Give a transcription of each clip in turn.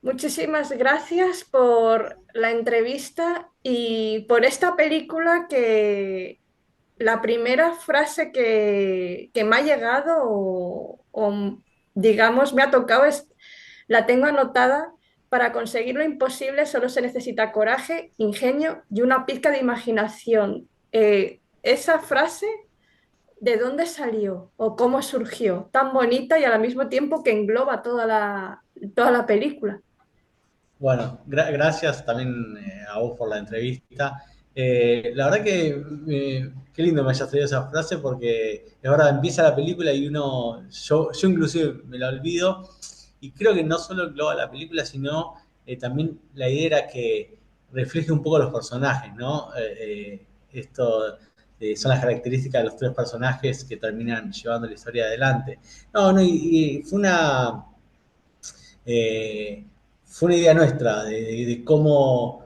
Muchísimas gracias por la entrevista y por esta película que la primera frase que me ha llegado digamos me ha tocado la tengo anotada: para conseguir lo imposible solo se necesita coraje, ingenio y una pizca de imaginación. Esa frase, ¿de dónde salió o cómo surgió? Tan bonita y al mismo tiempo que engloba toda la película. Bueno, gracias también a vos por la entrevista. La verdad que qué lindo me hayas traído esa frase porque es verdad, empieza la película y yo inclusive me la olvido y creo que no solo engloba la película, sino también la idea era que refleje un poco los personajes, ¿no? Esto son las características de los tres personajes que terminan llevando la historia adelante. No, no, y eh, fue una idea nuestra de cómo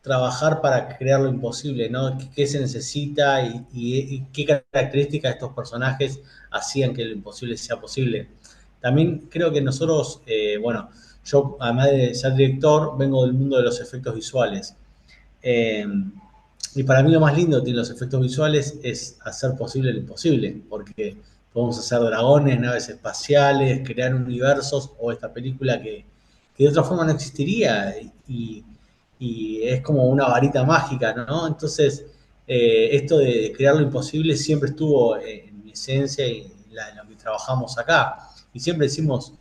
trabajar para crear lo imposible, ¿no? ¿Qué se necesita y qué características de estos personajes hacían que lo imposible sea posible? También creo que nosotros, bueno, yo además de ser director, vengo del mundo de los efectos visuales. Eh, y para mí lo más lindo de los efectos visuales es hacer posible lo imposible, porque podemos hacer dragones, naves espaciales, crear universos o esta película que de otra forma no existiría y es como una varita mágica, ¿no? Entonces, esto de crear lo imposible siempre estuvo en mi esencia y en lo que trabajamos acá. Y siempre decimos,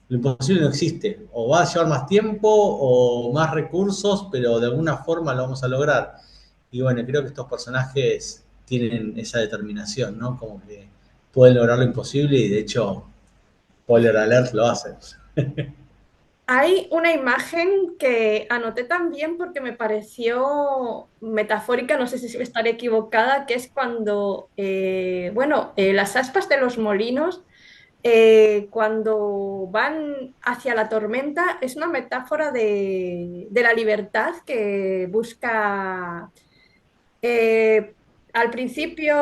lo imposible no existe. O va a llevar más tiempo o más recursos, pero de alguna forma lo vamos a lograr. Y bueno, creo que estos personajes tienen esa determinación, ¿no? Como que pueden lograr lo imposible y de hecho, spoiler alert, lo hacen. Hay una imagen que anoté también porque me pareció metafórica, no sé si estaré equivocada, que es cuando, las aspas de los molinos, cuando van hacia la tormenta, es una metáfora de la libertad que busca. Al principio,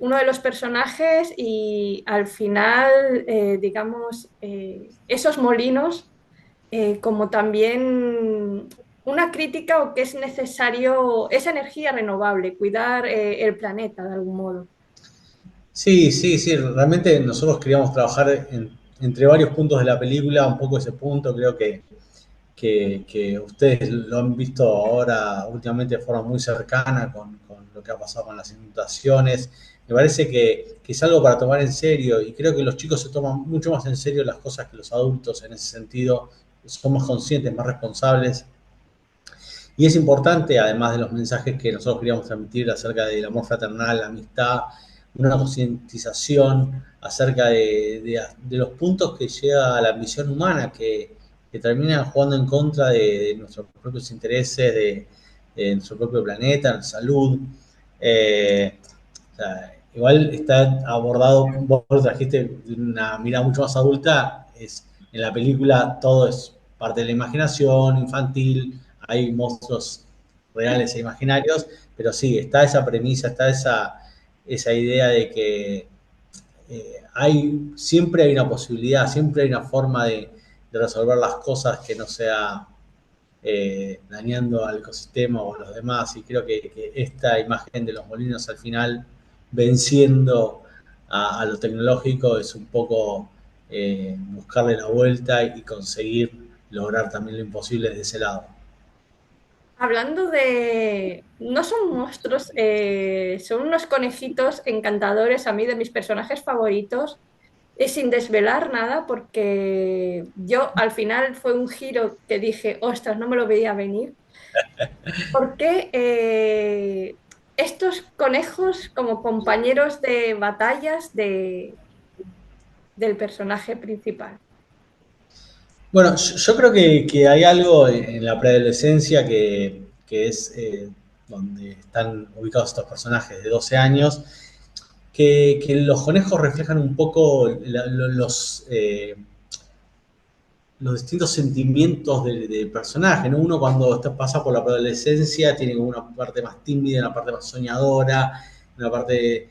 uno de los personajes, y al final, digamos, esos molinos, como también una crítica o que es necesario esa energía renovable, cuidar el planeta de algún modo. Sí, sí, sí, realmente nosotros queríamos trabajar entre varios puntos de la película, un poco ese punto, creo que ustedes lo han visto ahora últimamente de forma muy cercana con lo que ha pasado con las inundaciones. Me parece que es algo para tomar en serio y creo que los chicos se toman mucho más en serio las cosas que los adultos en ese sentido. Son más conscientes, más responsables. Y es importante, además de los mensajes que nosotros queríamos transmitir acerca del amor fraternal, la amistad, una concientización acerca de los puntos que llega a la ambición humana, que terminan jugando en contra de nuestros propios intereses, de nuestro propio planeta, la salud. O sea, igual está abordado, vos lo trajiste de una mirada mucho más adulta, en la película todo es parte de la imaginación infantil, hay monstruos reales e imaginarios, pero sí, está esa premisa, está esa idea de que siempre hay una posibilidad, siempre hay una forma de resolver las cosas que no sea dañando al ecosistema o a los demás. Y creo que esta imagen de los molinos al final venciendo a lo tecnológico es un poco buscarle la vuelta y conseguir lograr también lo imposible desde ese lado. Hablando de... No son monstruos, son unos conejitos encantadores, a mí de mis personajes favoritos. Sin desvelar nada, porque yo al final fue un giro que dije, ostras, no me lo veía venir, porque estos conejos como compañeros de batallas del personaje principal. Bueno, yo creo que hay algo en la preadolescencia que es donde están ubicados estos personajes de 12 años, que los conejos reflejan un poco los distintos sentimientos del personaje, ¿no? Uno cuando pasa por la adolescencia tiene como una parte más tímida, una parte más soñadora, una parte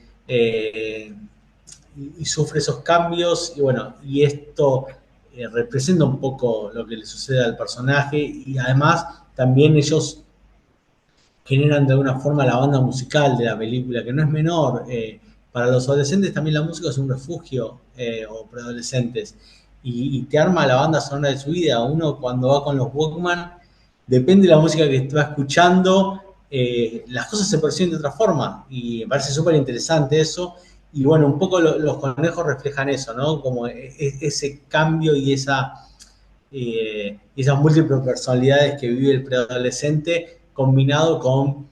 y sufre esos cambios y bueno, y esto representa un poco lo que le sucede al personaje y además también ellos generan de alguna forma la banda musical de la película, que no es menor. Para los adolescentes también la música es un refugio, o preadolescentes, y te arma la banda sonora de su vida. Uno cuando va con los Walkman, depende de la música que está escuchando, las cosas se perciben de otra forma, y me parece súper interesante eso. Y bueno, un poco los conejos reflejan eso, ¿no? Como ese cambio y esas múltiples personalidades que vive el preadolescente, combinado con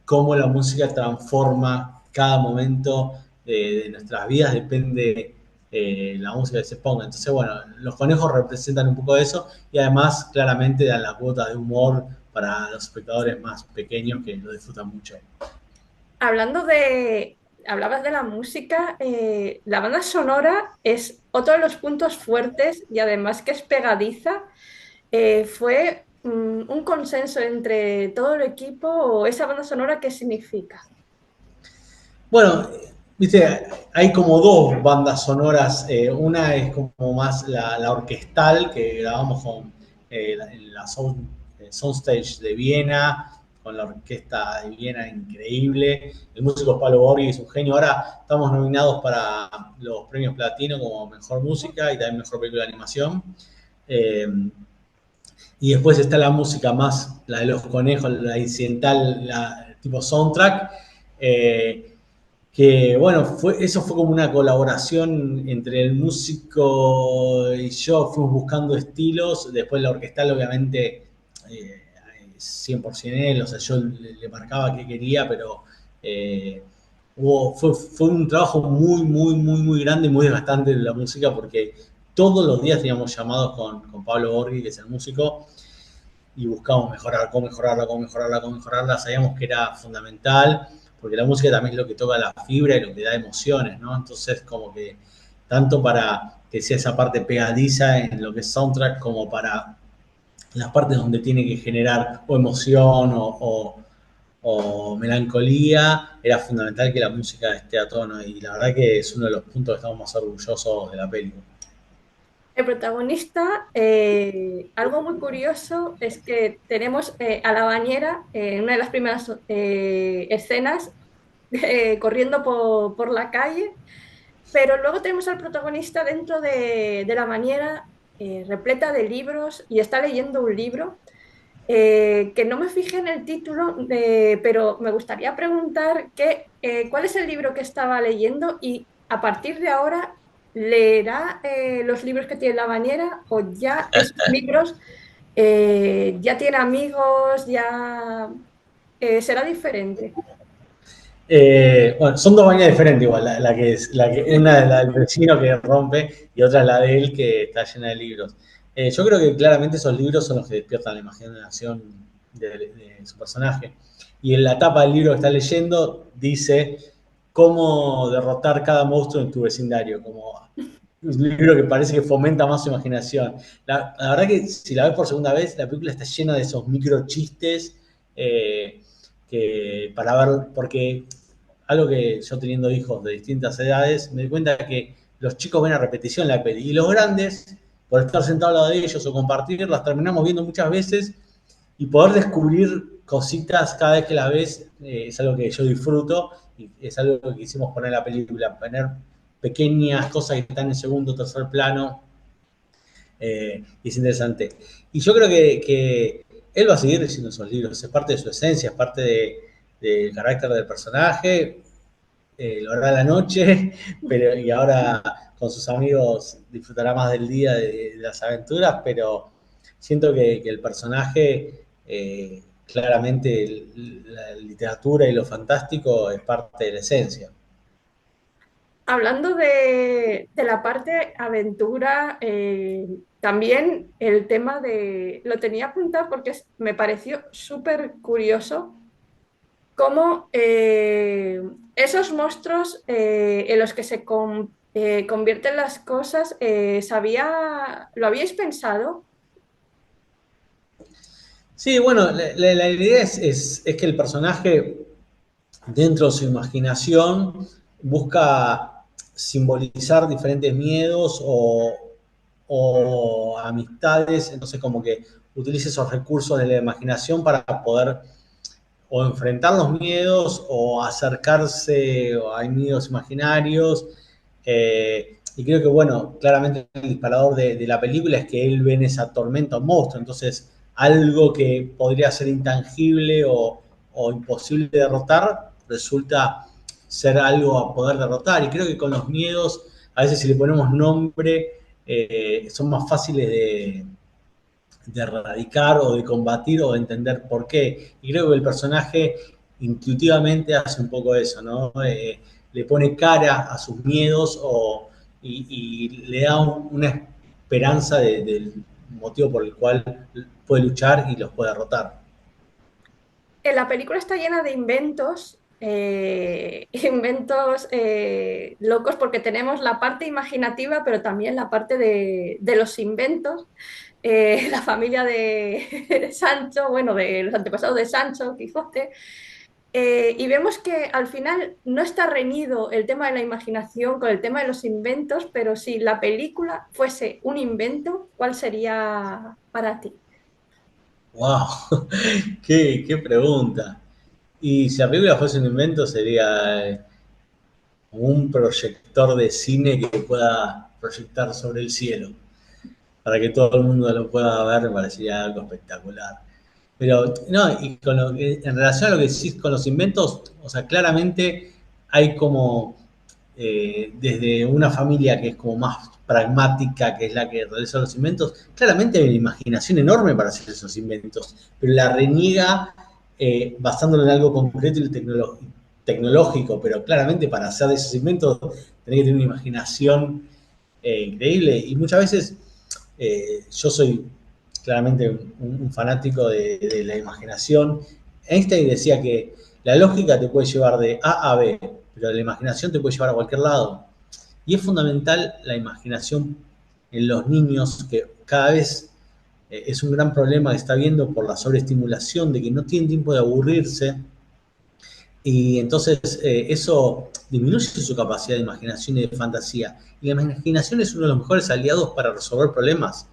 cómo la música transforma cada momento de nuestras vidas, depende la música que se ponga. Entonces, bueno, los conejos representan un poco de eso y además claramente dan la cuota de humor para los espectadores más pequeños que lo disfrutan mucho. Hablando de, hablabas de la música, la banda sonora es otro de los puntos fuertes y además que es pegadiza. Fue un consenso entre todo el equipo o esa banda sonora, ¿qué significa? Bueno, viste, hay como dos bandas sonoras. Una es como más la orquestal, que grabamos con en la Soundstage de Viena, con la orquesta de Viena increíble. El músico es Pablo Borghi, es un genio. Ahora estamos nominados para los premios Platino como Mejor Música y también Mejor Película de Animación. Eh, y después está la música más, la de los conejos, la incidental, la tipo soundtrack. Eh, que bueno, eso fue como una colaboración entre el músico y yo, fuimos buscando estilos, después la orquestal obviamente 100% él, o sea, yo le marcaba qué quería, pero eh, fue un trabajo muy grande y muy desgastante de la música porque todos los días teníamos llamados con Pablo Borghi, que es el músico, y buscábamos mejorar, cómo mejorarla, sabíamos que era fundamental, porque la música también es lo que toca la fibra y lo que da emociones, ¿no? Entonces, como que tanto para que sea esa parte pegadiza en lo que es soundtrack, como para las partes donde tiene que generar o emoción o melancolía, era fundamental que la música esté a tono, y la verdad que es uno de los puntos que estamos más orgullosos de la película. El protagonista, algo muy curioso es que tenemos a la bañera en una de las primeras escenas corriendo por la calle, pero luego tenemos al protagonista dentro de la bañera repleta de libros y está leyendo un libro que no me fijé en el título, pero me gustaría preguntar cuál es el libro que estaba leyendo y a partir de ahora leerá los libros que tiene en la bañera o ya esos libros ya tiene amigos, ya será diferente. Bueno, son dos bañas diferentes igual, la que es, una es la del vecino que rompe y otra es la de él que está llena de libros. Yo creo que claramente esos libros son los que despiertan la imaginación de su personaje. Y en la tapa del libro que está leyendo dice cómo derrotar cada monstruo en tu vecindario, como un libro que parece que fomenta más su imaginación. La verdad que si la ves por segunda vez, la película está llena de esos micro chistes que para ver, porque algo que yo teniendo hijos de distintas edades, me di cuenta que los chicos ven a repetición la peli y los grandes, por estar sentados al lado de ellos o compartir, las terminamos viendo muchas veces y poder descubrir cositas cada vez que la ves es algo que yo disfruto y es algo que quisimos poner en la película, poner pequeñas cosas que están en segundo o tercer plano, y es interesante. Y yo creo que él va a seguir diciendo esos libros, es parte de su esencia, es parte del carácter del personaje, lo hará a la noche, pero y ahora con sus amigos disfrutará más del día de las aventuras, pero siento que el personaje, claramente la literatura y lo fantástico es parte de la esencia. Hablando de la parte aventura, también el tema lo tenía apuntado porque me pareció súper curioso cómo esos monstruos en los que convierten las cosas, ¿lo habíais pensado? Sí, bueno, la idea es que el personaje, dentro de su imaginación, busca simbolizar diferentes miedos o amistades, entonces como que utiliza esos recursos de la imaginación para poder o enfrentar los miedos o acercarse a miedos imaginarios. Y creo que, bueno, claramente el disparador de la película es que él ve en esa tormenta un monstruo, entonces algo que podría ser intangible o imposible de derrotar resulta ser algo a poder derrotar. Y creo que con los miedos, a veces si le ponemos nombre, son más fáciles de erradicar o de combatir o de entender por qué. Y creo que el personaje intuitivamente hace un poco eso, ¿no? Le pone cara a sus miedos y le da una esperanza del motivo por el cual puede luchar y los puede derrotar. La película está llena de inventos, inventos locos, porque tenemos la parte imaginativa, pero también la parte de los inventos. La familia de Sancho, bueno, de los antepasados de Sancho, Quijote, y vemos que al final no está reñido el tema de la imaginación con el tema de los inventos, pero si la película fuese un invento, ¿cuál sería para ti? ¡Wow! ¿Qué pregunta? Y si la película fuese un invento, sería un proyector de cine que pueda proyectar sobre el cielo, para que todo el mundo lo pueda ver, me parecería algo espectacular. Pero, no, y en relación a lo que decís con los inventos, o sea, claramente hay como, desde una familia que es como más pragmática, que es la que realiza los inventos, claramente hay una imaginación enorme para hacer esos inventos, pero la reniega basándolo en algo concreto y tecnológico, pero claramente para hacer esos inventos tenés que tener una imaginación increíble y muchas veces yo soy claramente un fanático de la imaginación. Einstein decía que la lógica te puede llevar de A a B, pero la imaginación te puede llevar a cualquier lado. Y es fundamental la imaginación en los niños, que cada vez es un gran problema que está viendo por la sobreestimulación, de que no tienen tiempo de aburrirse. Y entonces eso disminuye su capacidad de imaginación y de fantasía. Y la imaginación es uno de los mejores aliados para resolver problemas.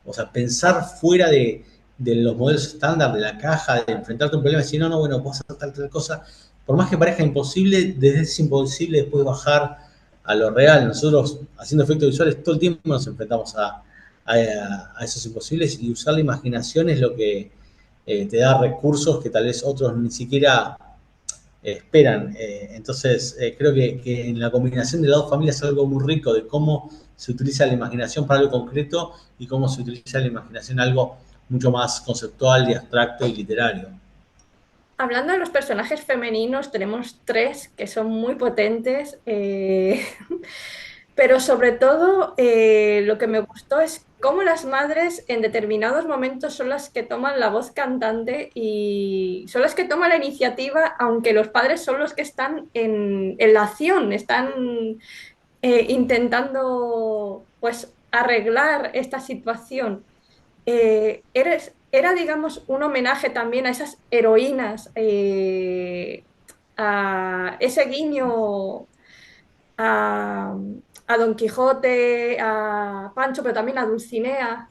O sea, pensar fuera de los modelos estándar, de la caja, de enfrentarte a un problema y decir, no, no, bueno, puedo hacer tal cosa. Por más que parezca imposible, desde ese imposible después bajar a lo real. Nosotros, haciendo efectos visuales, todo el tiempo nos enfrentamos a esos imposibles y usar la imaginación es lo que te da recursos que tal vez otros ni siquiera esperan. Entonces, creo que en la combinación de las dos familias es algo muy rico de cómo se utiliza la imaginación para algo concreto y cómo se utiliza la imaginación en algo mucho más conceptual y abstracto y literario. Hablando de los personajes femeninos, tenemos tres que son muy potentes, pero sobre todo lo que me gustó es cómo las madres en determinados momentos son las que toman la voz cantante y son las que toman la iniciativa, aunque los padres son los que están en la acción, están intentando pues arreglar esta situación. Era, digamos, un homenaje también a esas heroínas, a ese guiño a, a Don Quijote, a Pancho, pero también a Dulcinea,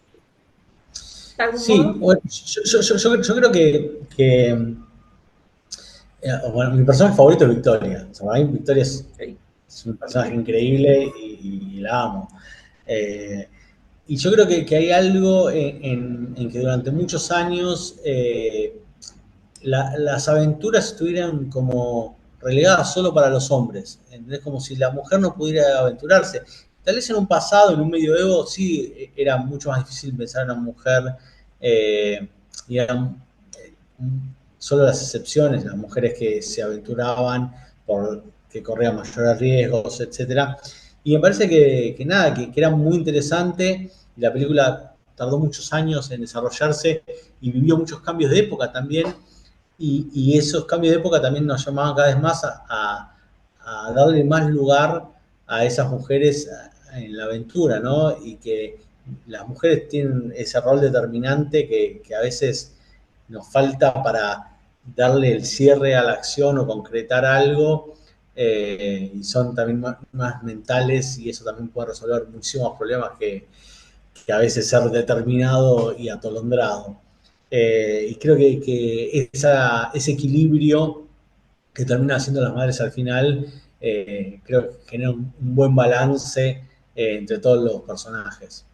de algún Sí, modo. bueno, yo creo bueno, mi personaje favorito es Victoria. O sea, para mí Victoria Sí. es un personaje increíble y la amo. Eh, y yo creo que hay algo en que durante muchos años las aventuras estuvieran como relegadas solo para los hombres. ¿Entendés? Como si la mujer no pudiera aventurarse. Tal vez en un pasado, en un medioevo, sí era mucho más difícil pensar en una mujer y eran solo las excepciones, las mujeres que se aventuraban por que corrían mayores riesgos, etcétera. Y me parece que nada, que era muy interesante. Y la película tardó muchos años en desarrollarse y vivió muchos cambios de época también y esos cambios de época también nos llamaban cada vez más a darle más lugar a esas mujeres en la aventura, ¿no? Y que las mujeres tienen ese rol determinante que a veces nos falta para darle el cierre a la acción o concretar algo, y son también más mentales y eso también puede resolver muchísimos problemas que a veces ser determinado y atolondrado. Y creo que ese equilibrio que terminan haciendo las madres al final, creo que genera un buen balance entre todos los personajes.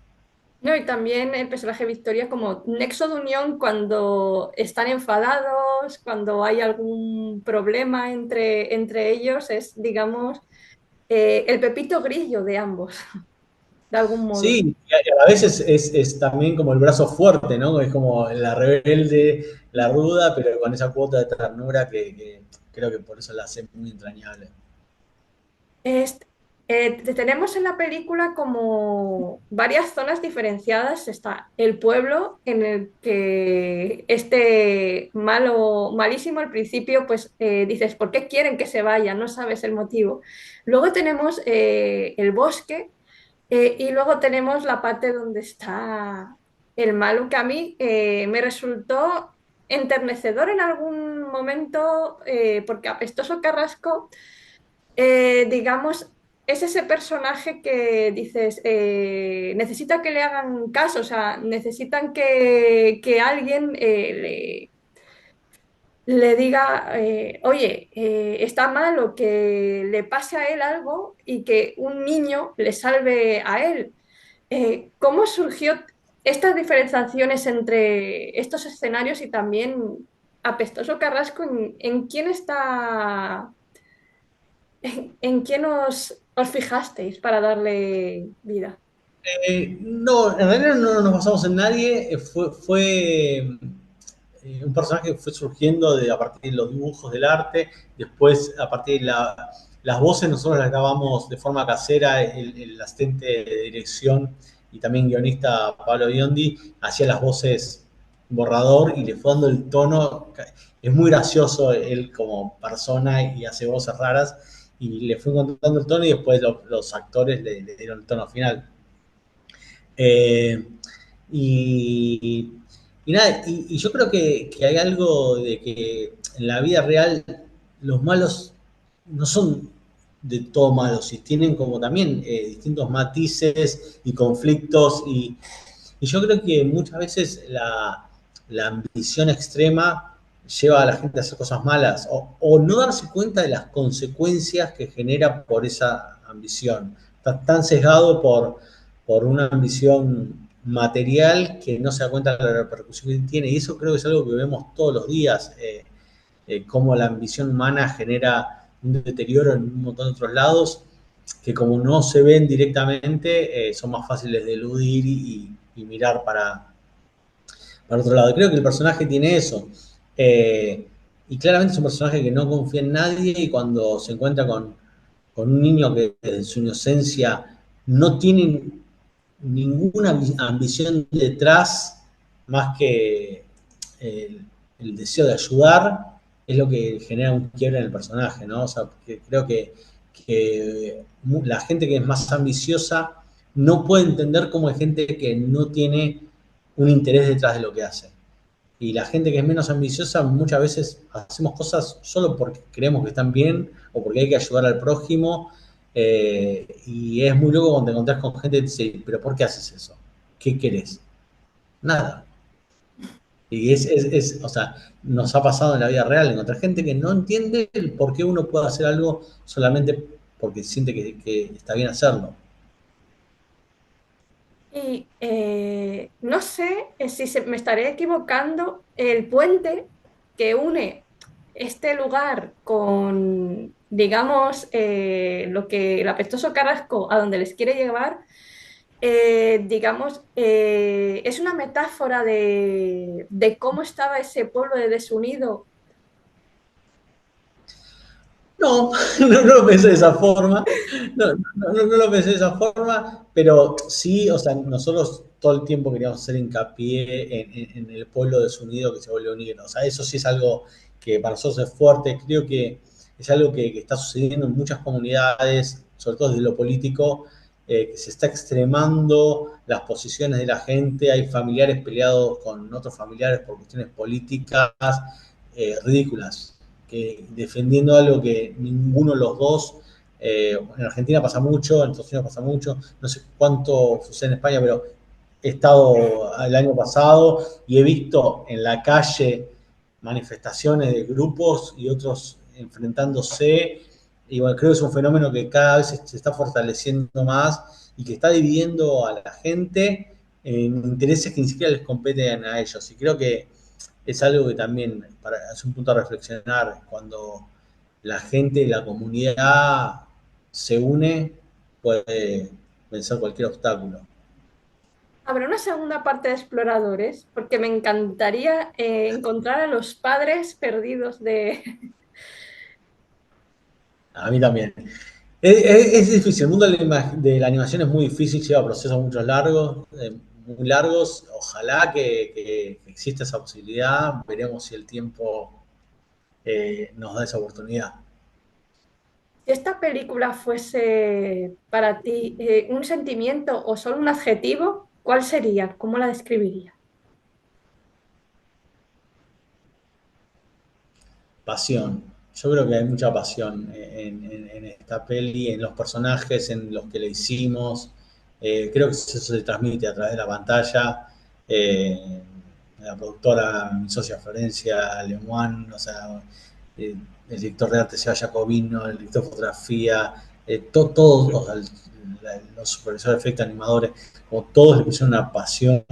No, y también el personaje de Victoria como nexo de unión cuando están enfadados, cuando hay algún problema entre ellos, es, digamos, el pepito grillo de ambos, de algún modo. Sí, y a veces es también como el brazo fuerte, ¿no? Es como la rebelde, la ruda, pero con esa cuota de ternura que creo que por eso la hace muy entrañable. Este, tenemos en la película como varias zonas diferenciadas. Está el pueblo en el que este malo, malísimo al principio, pues dices, ¿por qué quieren que se vaya? No sabes el motivo. Luego tenemos el bosque y luego tenemos la parte donde está el malo, que a mí me resultó enternecedor en algún momento, porque Apestoso Carrasco digamos, es ese personaje que dices, necesita que le hagan caso, o sea, necesitan que alguien le diga, oye, está mal o que le pase a él algo y que un niño le salve a él. ¿Cómo surgió estas diferenciaciones entre estos escenarios y también Apestoso Carrasco? En quién está? ¿En quién os fijasteis para darle vida? No, en realidad no nos basamos en nadie, fue un personaje que fue surgiendo a partir de los dibujos del arte, después a partir de las voces nosotros las grabamos de forma casera, el asistente de dirección y también guionista Pablo Biondi hacía las voces borrador y le fue dando el tono, es muy gracioso él como persona y hace voces raras y le fue encontrando el tono y después los actores le dieron el tono final. Eh, y, y nada, y yo creo que hay algo de que en la vida real los malos no son de todo malos y tienen como también distintos matices y conflictos y yo creo que muchas veces la ambición extrema lleva a la gente a hacer cosas malas o no darse cuenta de las consecuencias que genera por esa ambición. Está tan sesgado por una ambición material que no se da cuenta de la repercusión que tiene. Y eso creo que es algo que vemos todos los días, cómo la ambición humana genera un deterioro en un montón de otros lados que como no se ven directamente, son más fáciles de eludir y mirar para otro lado. Creo que el personaje tiene eso. Y claramente es un personaje que no confía en nadie y cuando se encuentra con un niño que en su inocencia no tiene ninguna ambición detrás más que el deseo de ayudar, es lo que genera un quiebre en el personaje, ¿no? O sea, creo que la gente que es más ambiciosa no puede entender cómo hay gente que no tiene un interés detrás de lo que hace. Y la gente que es menos ambiciosa muchas veces hacemos cosas solo porque creemos que están bien o porque hay que ayudar al prójimo. Y es muy loco cuando te encontrás con gente que te dice, pero ¿por qué haces eso? ¿Qué querés? Nada. Y o sea, nos ha pasado en la vida real encontrar gente que no entiende el por qué uno puede hacer algo solamente porque siente que está bien hacerlo. Y no sé si me estaré equivocando, el puente que une este lugar con, digamos, lo que el Apestoso Carrasco a donde les quiere llevar, digamos, es una metáfora de cómo estaba ese pueblo de desunido. No, no lo pensé de esa forma, no lo pensé de esa forma, pero sí, o sea, nosotros todo el tiempo queríamos hacer hincapié en el pueblo desunido que se vuelve unido. O sea, eso sí es algo que para nosotros es fuerte, creo que es algo que está sucediendo en muchas comunidades, sobre todo desde lo político, que se está extremando las posiciones de la gente, hay familiares peleados con otros familiares por cuestiones políticas ridículas que defendiendo algo que ninguno de los dos, en Argentina pasa mucho, en Estados Unidos pasa mucho, no sé cuánto sucede en España, pero he estado el año pasado y he visto en la calle manifestaciones de grupos y otros enfrentándose. Y bueno, creo que es un fenómeno que cada vez se está fortaleciendo más y que está dividiendo a la gente en intereses que ni siquiera les competen a ellos. Y creo que es algo que también es un punto a reflexionar cuando la gente, la comunidad se une, puede vencer cualquier obstáculo. Habrá una segunda parte de Exploradores, porque me encantaría encontrar a los padres perdidos de... A mí también. Es difícil, el mundo de la animación es muy difícil, lleva procesos muchos largos, muy largos. Ojalá que exista esa posibilidad. Veremos si el tiempo nos da esa oportunidad. Si esta película fuese para ti un sentimiento o solo un adjetivo, ¿cuál sería? ¿Cómo la describiría? Pasión. Yo creo que hay mucha pasión en esta peli, en los personajes, en los que le hicimos. Creo que eso se transmite a través de la pantalla. Eh, la productora, mi socia Florencia Lemoine, o sea, el director de arte Seba Jacobino, el director de fotografía, todos los supervisores de efectos animadores, como todos le pusieron una pasión.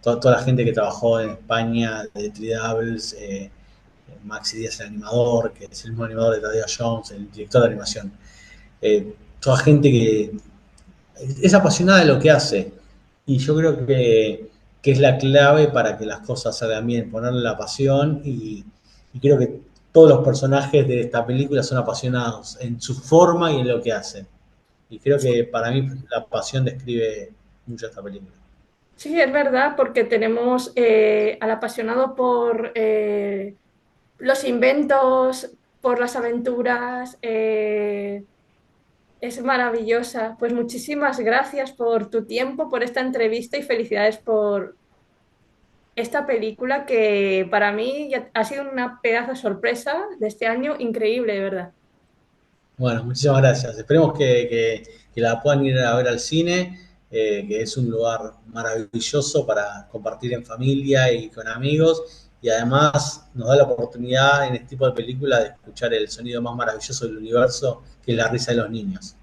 Toda la gente que trabajó en España, de Tridables, Maxi Díaz, el animador, que es el mismo animador de Tadeo Jones, el director de animación. Toda gente que es apasionada de lo que hace. Y yo creo que es la clave para que las cosas salgan bien, ponerle la pasión y creo que todos los personajes de esta película son apasionados en su forma y en lo que hacen. Y creo que para mí la pasión describe mucho esta película. Sí, es verdad, porque tenemos al apasionado por los inventos, por las aventuras. Es maravillosa. Pues muchísimas gracias por tu tiempo, por esta entrevista y felicidades por esta película que para mí ya ha sido una pedazo de sorpresa de este año increíble, de verdad. Bueno, muchísimas gracias. Esperemos que la puedan ir a ver al cine, que es un lugar maravilloso para compartir en familia y con amigos. Y además nos da la oportunidad en este tipo de películas de escuchar el sonido más maravilloso del universo, que es la risa de los niños.